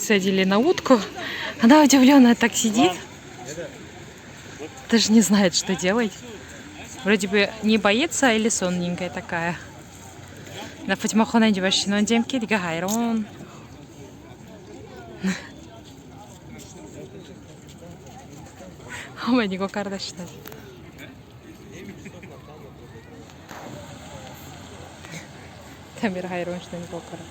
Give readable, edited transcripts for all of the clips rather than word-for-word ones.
подсадили на утку. Она удивленно так сидит. Даже не знает, что делать. Вроде бы не боится или сонненькая такая. На Фатимахона девочка, но демки дигайрон. Ама него кардаштай. Тамир хайрон, что не покара.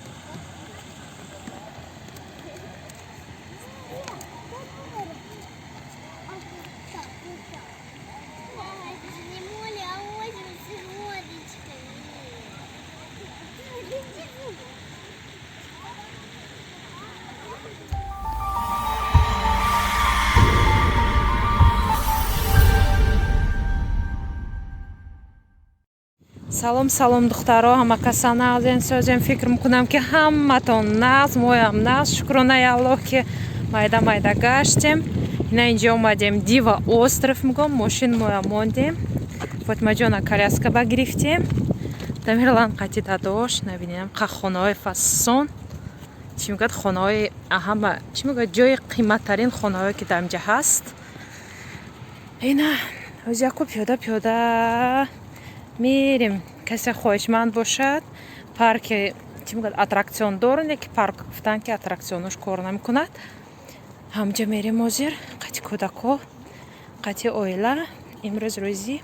Салом духтаро, ҳамакаса нағзен созем фикр мекунам ки ҳаматон нағз, моям нағз. Шукронаи Аллоҳ ки майда гаштем. Ина инҷо омадем Дива остров мегӯм, мошин моя мондем. Фотимаҷона коляска ба гирифтем. Тамирлан қати дадош, набинем қа хонаҳои фасон. Чӣ мегӯяд хонаҳои ҳама, чӣ мегӯяд ҷои қиматтарин хонаҳое ки дар инҷа ҳаст. Ина ӯз яко пиёда мерим. Касе хоҳишманд бошад, парки чӣ мегӯяд аттраксион дорад, яки парк гуфтан ки аттраксионаш кор намекунад. Ҳамҷа мерим ҳозир, қати кӯдако, қати оила. Имрӯз рӯзи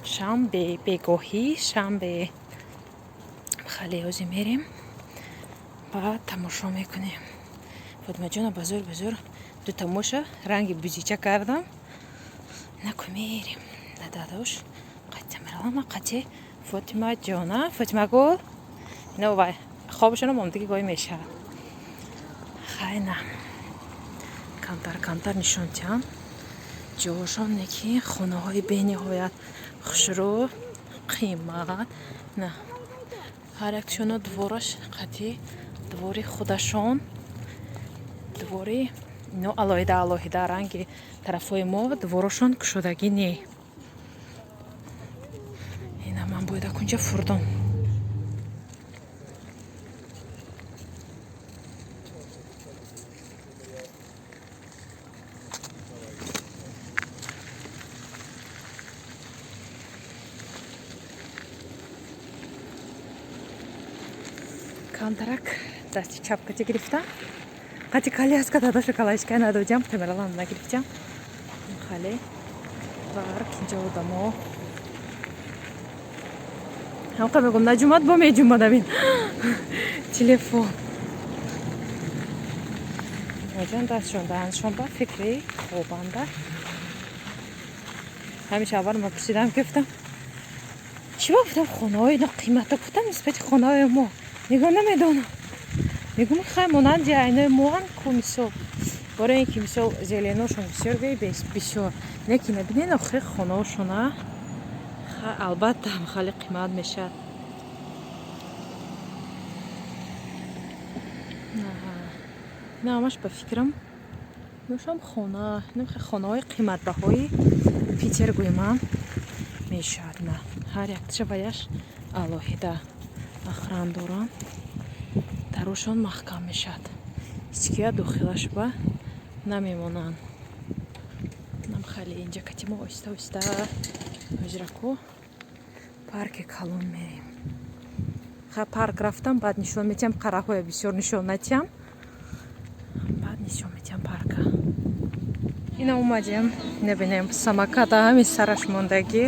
шанбе, бегоҳӣ, шанбе. Хале ҳозир мерим, баъд тамошо мекунем. Фотимаҷона ба зур ду тамоша ранги бузича кардам. Нако мерим дададош қати тамиралама, қати Фотимаҷона, Фотимагул. Ина вай хобашона момдиги гоҳи мешавад. Хайна камтар нишон диҳам ҷошон неки хонаҳои бениҳоят хушрӯ, қимат. На ҳар якшона двораш қати двори худашон, двори ино алоҳида ранги тарафҳои мо дворошон кушодагӣ не. Ина ман бояд акунҷа фурдом. Камтарак дасти чапкати гирифтам. Қати коляска дадоша калашка надодям, тамиралам нагирифтам. Хале парк инҷа одамо. ҳамқа мегӯм наҷумад бо меҷумадамин телефон. оҷон дастшон даҳаншон ба фикри хобанда. ҳамеша аввал ма пурсидам гуфтам чӣ ба гуфтам хонаҳои қимата гуфтам нисбати хонаҳои мо мегӯм намедонам. мегӯм хай монанди айнои моан ку мисол бораи ин ки мисол зеленошон бисёр бисёр неки набинен охир хонаҳошона албатта хали қимат мешавад. ина ҳамаш ба фикрам мешам хонаҳои қиматбаҳои Питер гӯйман мешавад. На ҳар якташа ваяш алоҳида охран доранд, дарошон маҳкам мешавад. ҳечкия дохилаш ба намемонанд. нам хали инҷа катимо оҳиста ҳозираку парки калон мерим. парк рафтам, баъд нишон метиҳам қараҳоя бисёр нишон натиҳам, баъд нишон метиҳам парка. ина омадем набинем самоката ҳами сараш мондагӣ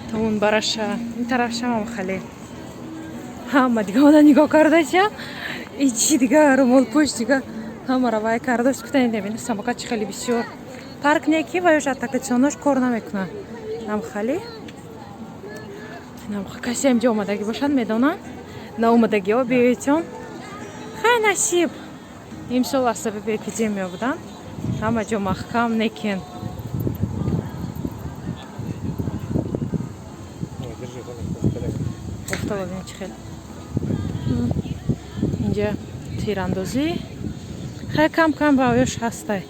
то он бараша ин тарафшавам хали ҳама дига она нигоҳ кардаша ичи дига румолпӯш дига ҳамара вай кардаш кутан набина самокат чи хали бисёр парк неки ваёш аттраксионаш кор намекунад. нам хали касе ҳамҷа омадагӣ бошад медонам. наомадагиҳо биёитон хай насиб. имсол аз сабаби эпидемия будам, ҳама ҷо маҳкам некин. инҷа тирандозӣ хай кам ба оёш ҳастай.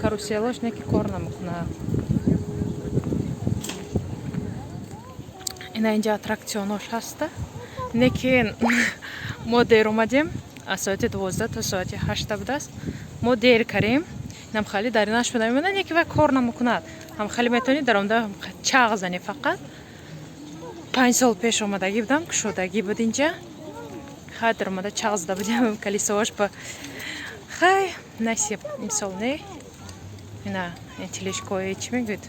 каруселаш неки кор намекунад. ина инҷа аттраксионош ҳаста. Некен модер омадем. Асоати 12 та соати 8 будааст. Мо дер кардем. Нам хали дар ин ашуда мемонад, яке ва кор намекунад. Ҳам хали метавонед дар омада чағ зани фақат. 5 сол пеш омадагӣ будам, кушодагӣ буд инҷа. Хай дар омада чағ зада будем, колесоаш ба хай насиб имсол не. Ина телешкои чӣ мегӯяд?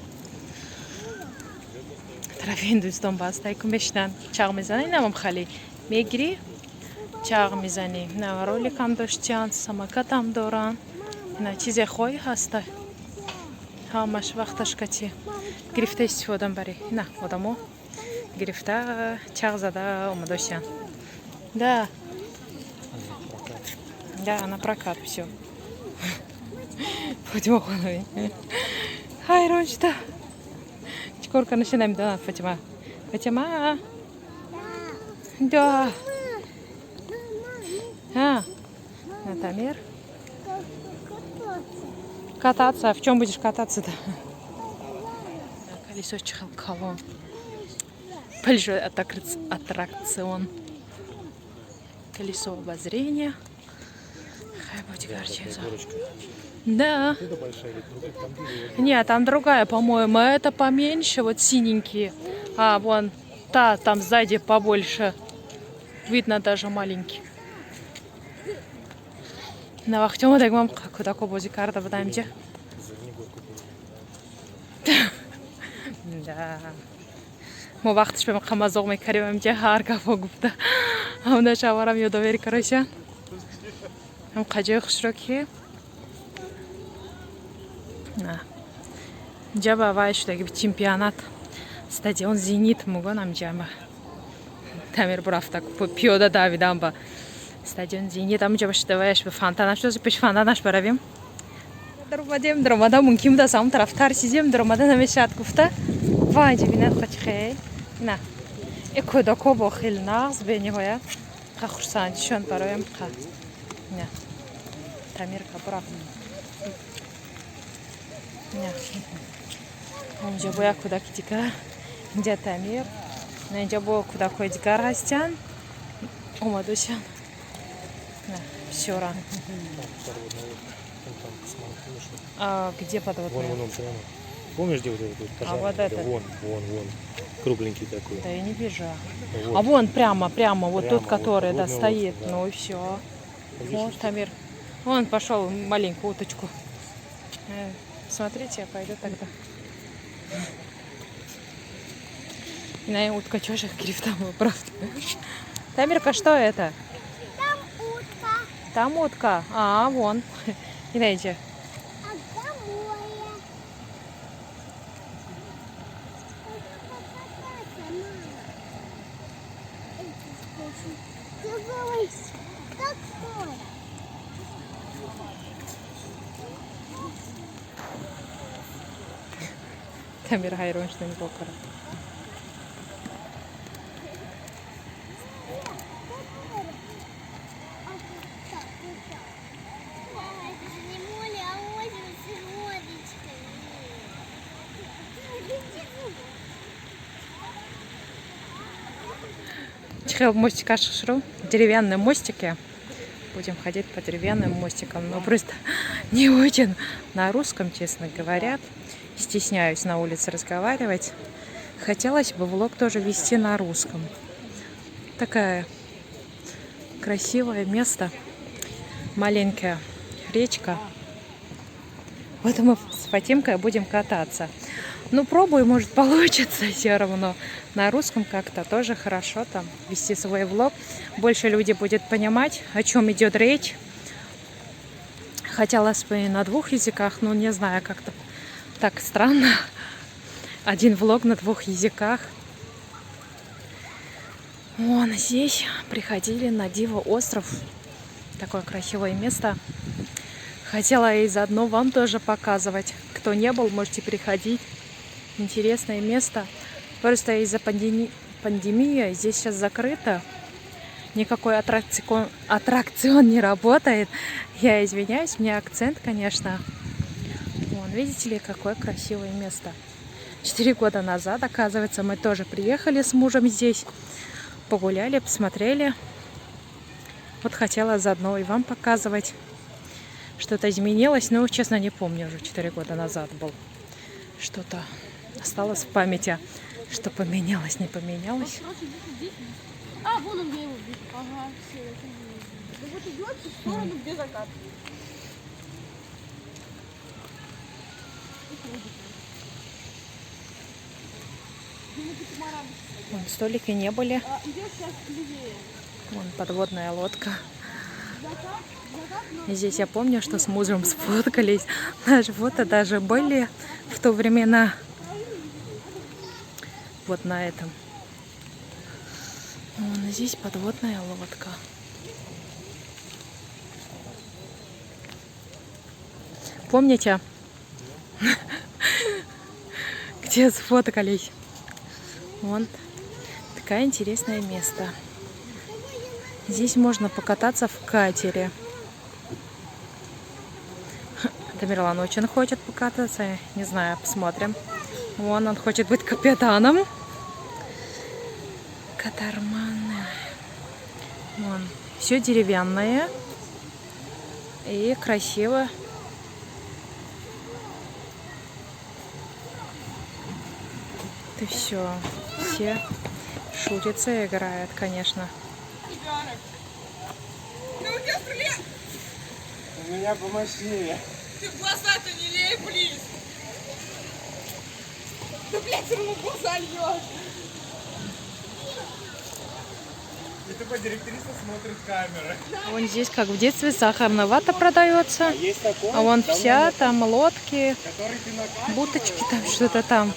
Тарафи Ҳиндустон бастай кун мешинанд. Чағ мезанӣ, инам хали мегирӣ, чағ мезанӣ. Ина роликам доштиянд, самокатам доранд. Ина чизе хоҳӣ ҳаста. Ҳамаш вақташ кати гирифта истифода барӣ. Ина одамо гирифта чағ зада омадошиянд. Да. Да, на прокат всё. Фатима хонавӣ. Хайрон шуда. Чӣ кор канаша намедонад Фатима? Фатима. Да. Натамир. Кататься. В чем будешь кататься-то? Колесо чехалкалон. Большой аттракцион. Колесо обозрения. Хай будет горчица. Да. Нет, там другая, по-моему. Это поменьше, вот синенькие. А, вон та, там сзади побольше. Видно даже маленький. На вахтёма дагмам кудако бози карда будам ҷа. Да. Мо вақташ бем қамазоқ мекардем ҷа ҳар гафо гуфта. Ҳамна шаварам ёдовери кароша. Ҳам қаҷои хушро ки. На. Ҷа ба вай шудаги чемпионат. Стадион Зенит мугонам ҷама. Тамир бурафта пиёда давидам ба стадион Зенит. Амуҷа башуда ваяш ба фонтанаш дозу пеш фонтанаш баравем. Дар омада мумкин буд аз ҳамон тараф тарсидем, дар омада намешад гуфта. Вай ҷа бинад ха чӣ хел. На. Э кӯдако бо хел нағз бениҳоят. Ха хурсандишон бароям ха. На. Тамир ка бурафт. На. Амуҷа бо як кӯдаки дигар. Инҷа Тамир. Инҷа бо кӯдакҳои дигар ҳастанд. Омадошанд. Все рано. А где подводная? Вон прямо. Помнишь, где вот этот пожар? А вот это? Вон. Кругленький такой. Да я не вижу. Вот. А вон прямо, вот тот, вот который да, подводная стоит. лодка, да. Ну и все. Видишь? Вот Тамир. Вон пошел маленькую уточку. Смотрите, я пойду тогда. И на утка чёшек грифтовая, правда. Тамирка, что это? Там утка. Там утка. А, вон. Идите. А там море. Ты говоришь, как скоро? Тамир хайрон, что не покора. Не море, а озеро с лодочкой. Чехел мостика шишру. Деревянные мостики. Будем ходить по деревянным мостикам. Но просто не очень на русском, честно говоря. Стесняюсь на улице разговаривать. Хотелось бы влог тоже вести на русском. Такая красивое место. Маленькая речка. Вот мы с Фатимкой будем кататься. Ну, пробую, может, получится все равно. На русском как-то тоже хорошо там вести свой влог. Больше люди будут понимать, о чем идет речь. Хотелось бы и на 2 языках, но не знаю, как-то так странно. Один влог на 2 языках. Вон здесь приходили на Диво остров. Такое красивое место. Хотела и заодно вам тоже показывать. Кто не был, можете приходить. Интересное место. Просто из-за пандемии здесь сейчас закрыто. Никакой аттракцион не работает. Я извиняюсь, у меня акцент, конечно. Вон, видите ли, какое красивое место. 4 года назад, оказывается, мы тоже приехали с мужем здесь. Погуляли, посмотрели. Вот хотела заодно и вам показывать. Что-то изменилось, но, честно, не помню, уже 4 года назад был. Что-то осталось в памяти, что поменялось, не поменялось. А, вон он, где его бит. Ага, все, это вижу. Да вот идет в сторону, где закат. Вон столики не были. Идет сейчас левее. Вон подводная лодка. Закат, И здесь я помню, что с мужем сфоткались. Наши фото даже были в то времена. Вот на этом. Вон здесь подводная лодка. Помните? Где сфоткались? Вон такое интересное место. Здесь можно покататься в катере. Тамерлан очень хочет покататься. Не знаю, посмотрим. Вон он хочет быть капитаном. Катарманы. Вон. Все деревянное. И красиво. Это все шутятся и играют, конечно. У меня помощнее. Ты в глаза-то не лей, блин! Да, блядь, все равно в глаза льешь! И тупо директриса смотрит камеры. Вон здесь, как в детстве, сахарная вата продается. Есть такой, А вон вся, там лодки, который ты на буточки, там что-то там.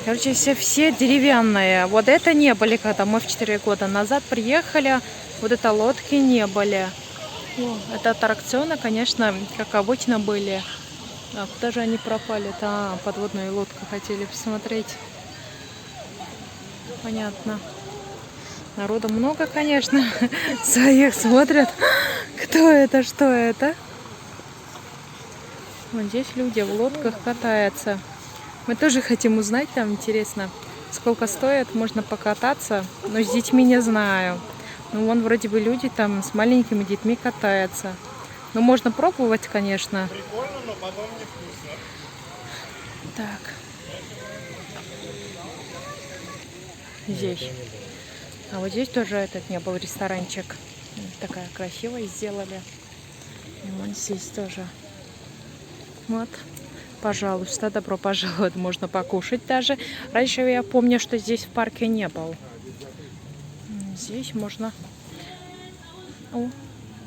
Короче, все деревянные. Вот это не были, когда мы в 4 года назад приехали. Вот это лодки не были. О, это аттракционы, конечно, как обычно были. А куда же они пропали-то? Подводную лодку хотели посмотреть. Понятно. Народу много, конечно. Своих смотрят. Кто это, что это? Вот здесь люди в лодках катаются. Мы тоже хотим узнать, там интересно, сколько стоит, можно покататься. Но с детьми не знаю. Ну, вон вроде бы люди там с маленькими детьми катаются. Ну, можно пробовать, конечно. Прикольно, но потом невкусно. Так. Здесь. А вот здесь тоже этот не был ресторанчик. Такая красивая сделали. И вон здесь тоже. Вот. Пожалуйста, добро пожаловать. Можно покушать даже. Раньше я помню, что здесь в парке не был. Здесь можно... О,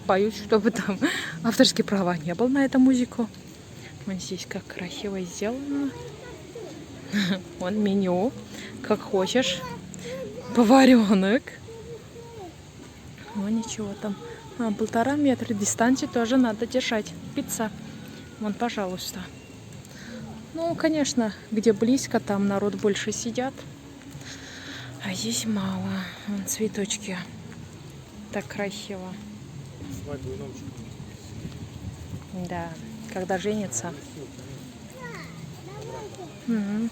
боюсь, чтобы там авторские права не было на эту музыку. Вот здесь как красиво сделано. Вон меню. Как хочешь. Поваренок. Ну ничего там. 1,5 метра дистанции тоже надо держать. Пицца. Вон, пожалуйста. Ну, конечно, где близко, там народ больше сидят. А здесь мало. Вон цветочки. Так красиво. Свадьбу и ночью. Да. Когда женятся. Мгм.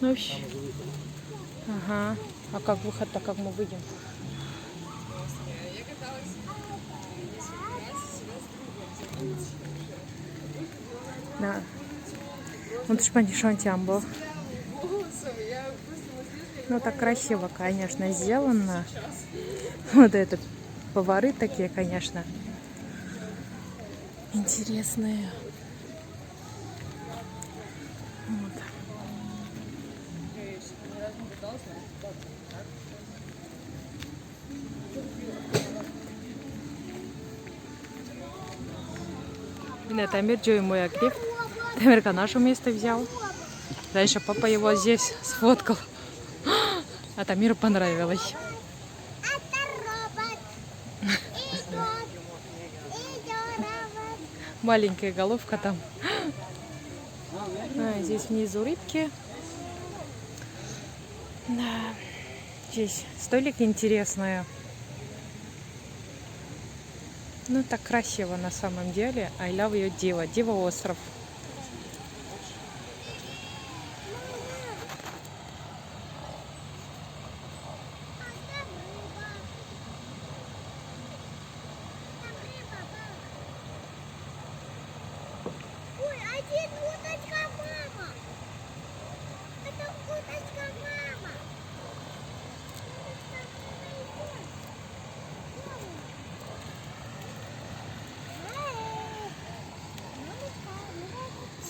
Ну, вообще. Ага. А как выход-то, как мы выйдем? Да. Вот шпанишонтям был. Ну, так красиво, конечно, сделано. Вот этот повары такие, конечно, интересные. Вот. Тамир Джой мой грифт. Тамирка наше место взял. Дальше папа его здесь сфоткал. А Тамиру понравилось. Это робот. Идет робот. Маленькая головка там. А, здесь внизу рыбки. Да. Здесь столики интересные. Ну, так красиво на самом деле. I love you, Дива. Дива остров. Один уточка мама. Это уточка мама.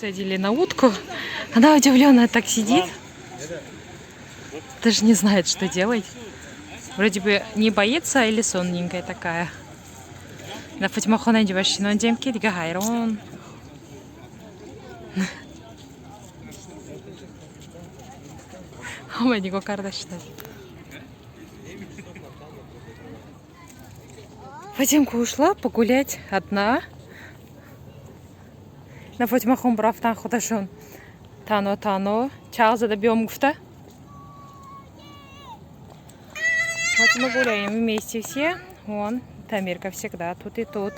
Садили на утку. Она удивленная так сидит. Даже не знает, что делать. Вроде бы не боится или сонненькая такая. На Фатимахон девашино демки дигайрон. Омайдиго кардаштай. Фатимка ушла погулять одна. На Фатимахон брафтан худашон. Тано. Чарльза добьем гуфта. Вот мы гуляем вместе все. Вон, Тамир, как всегда, тут и тут.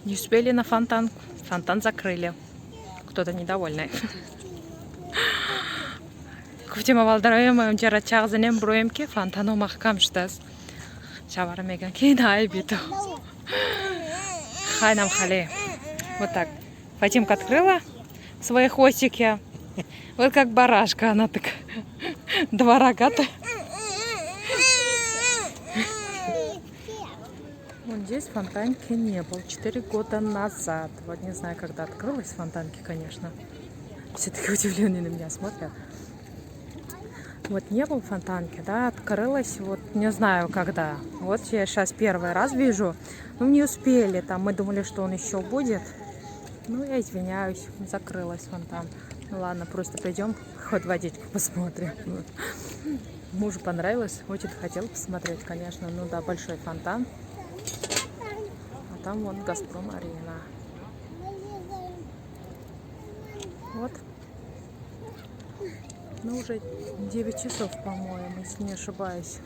Не успели на фонтан. Фонтан закрыли. Кто-то недовольный. Кутима валдараем жара чагзанем броемки фонтану махкамштас. Шавара меган кидай биту. Хай нам хали. Вот так. Фатимка открыла свои хвостики. Вот как барашка она так. Два рога-то. Вот здесь фонтанки не было. 4 года назад. Вот не знаю, когда открылась фонтанки, конечно. Все таки удивленные на меня смотрят. Вот не было фонтанки, да, открылась, вот не знаю когда. Вот я сейчас первый раз вижу. Ну, не успели, там мы думали, что он еще будет. Ну, я извиняюсь, закрылась фонтан. Ну ладно, просто пойдем хоть водичку посмотрим. Мужу понравилось, очень хотел посмотреть, конечно. Ну да, большой фонтан. А там вон Газпром-арена. Вот. Ну, уже 9 часов, по-моему, если не ошибаюсь.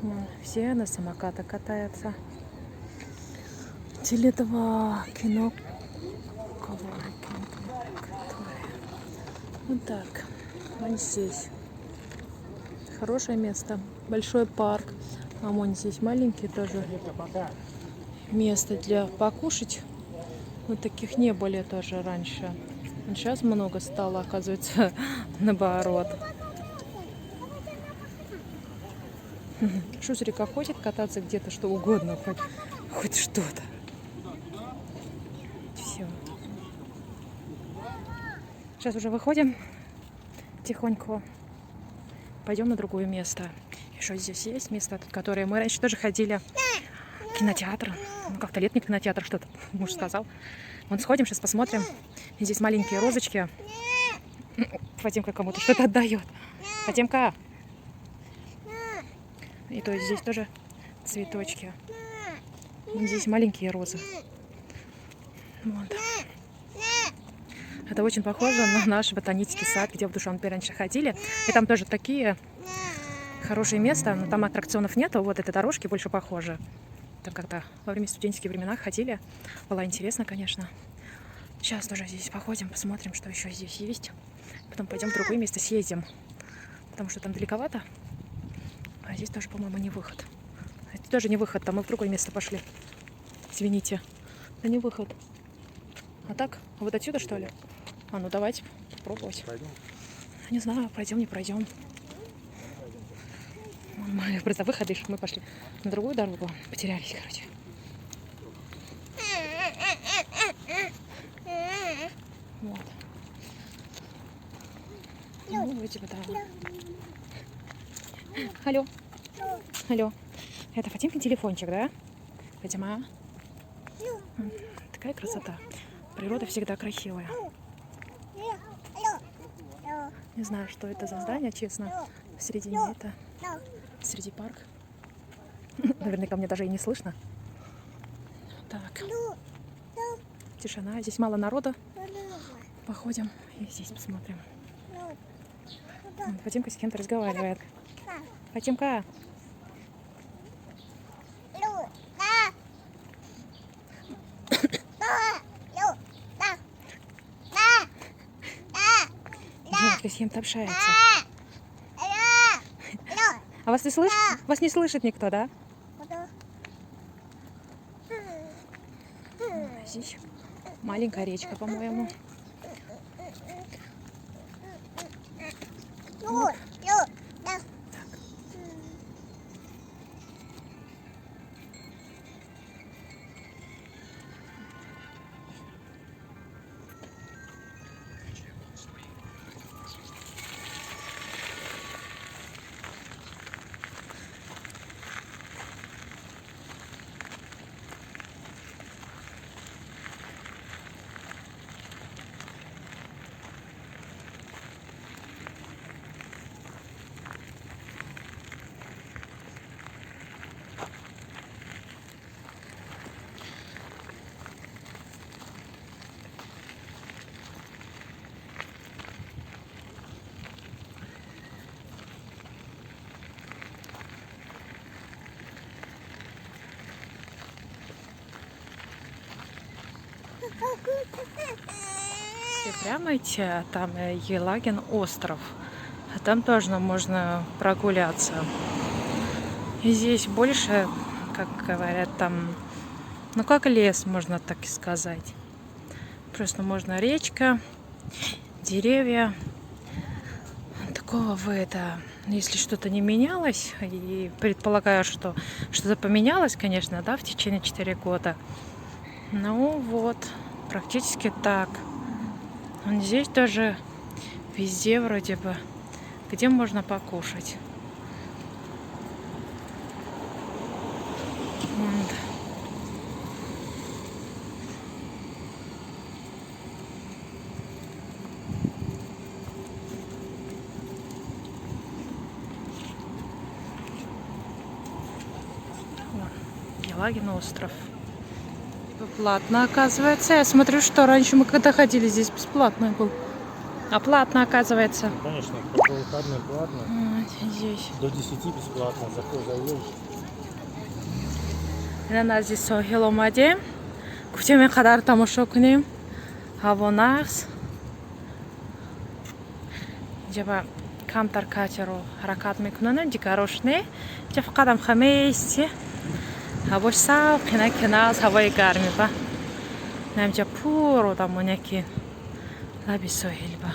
Вон, все на самокатах катаются. Теле2 кино. Вот так. Вон здесь. Хорошее место. Большой парк. А вон здесь маленький тоже. Место для покушать. Вот таких не были тоже раньше. Сейчас много стало, оказывается, наоборот. Шустрика хочет кататься где-то, что угодно, хоть что-то. Все. Сейчас уже выходим тихонько. Пойдем на другое место. Еще здесь есть место, которое мы раньше тоже ходили. Кинотеатр. Ну, как-то летний кинотеатр, что-то муж сказал. Вон сходим, сейчас посмотрим. И здесь маленькие розочки. Фатимка кому-то что-то отдает. Фатимка. И то есть здесь тоже цветочки. И здесь маленькие розы. Вот. Это очень похоже на наш ботанический сад, где в Душанбе раньше ходили. И там тоже такие хорошие места, но там аттракционов нету. Вот этой дорожки больше похожи. Там как-то во время студенческих времен ходили. Было интересно, конечно. Сейчас тоже здесь походим, посмотрим, что еще здесь есть. Потом пойдем в другое место съездим. Потому что там далековато. А здесь тоже, по-моему, не выход. Это тоже не выход, там мы в другое место пошли. Извините. Это не выход. А так? Вот отсюда, что ли? А, ну давайте попробовать. Пойдем. Не знаю, пройдем, не пройдем. Мы просто выходы, мы пошли на другую дорогу. Потерялись, короче. Вот. Ну, вроде бы, да. Алло. Алло. Это Фатимкин телефончик, да? Фатима? Такая красота. Природа всегда красивая. Не знаю, что это за здание, честно. В середине это. Среди парк. Наверняка мне даже и не слышно. Так. Тишина. Здесь мало народа. Походим и здесь посмотрим. Фатимка с кем-то разговаривает. Фатимка. с кем-то общается. А вас не слышит? Вас не слышит никто, да? Здесь маленькая речка, по-моему. Если прямо идти, а там Елагин остров. А там тоже можно прогуляться. И здесь больше, как говорят, там, ну как лес, можно так и сказать. Просто можно речка, деревья. Такого если что-то не менялось, и предполагаю, что что-то поменялось, конечно, да, в течение 4 года. Ну вот, практически так. Здесь тоже везде вроде бы, где можно покушать. Вот. Елагин остров. Платно, оказывается. Я смотрю, что раньше мы когда ходили, здесь бесплатно был. А платно, оказывается. Конечно, по выходным платно. Вот здесь. До 10 бесплатно. Зайдешь. Нас здесь Сохиломаде. Кучами хадар тамошо куним. Хавонахс. Джаба камтар катеру харакат мекунане. Дикарошне. Джа фақадам хамейсти. Ҳавош саф, кина аз ҳавои гарми ба. Намҷа пур одамоняки лаби соҳил ба.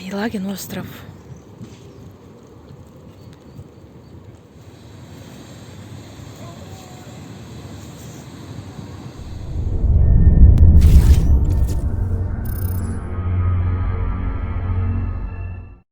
Елагин остров.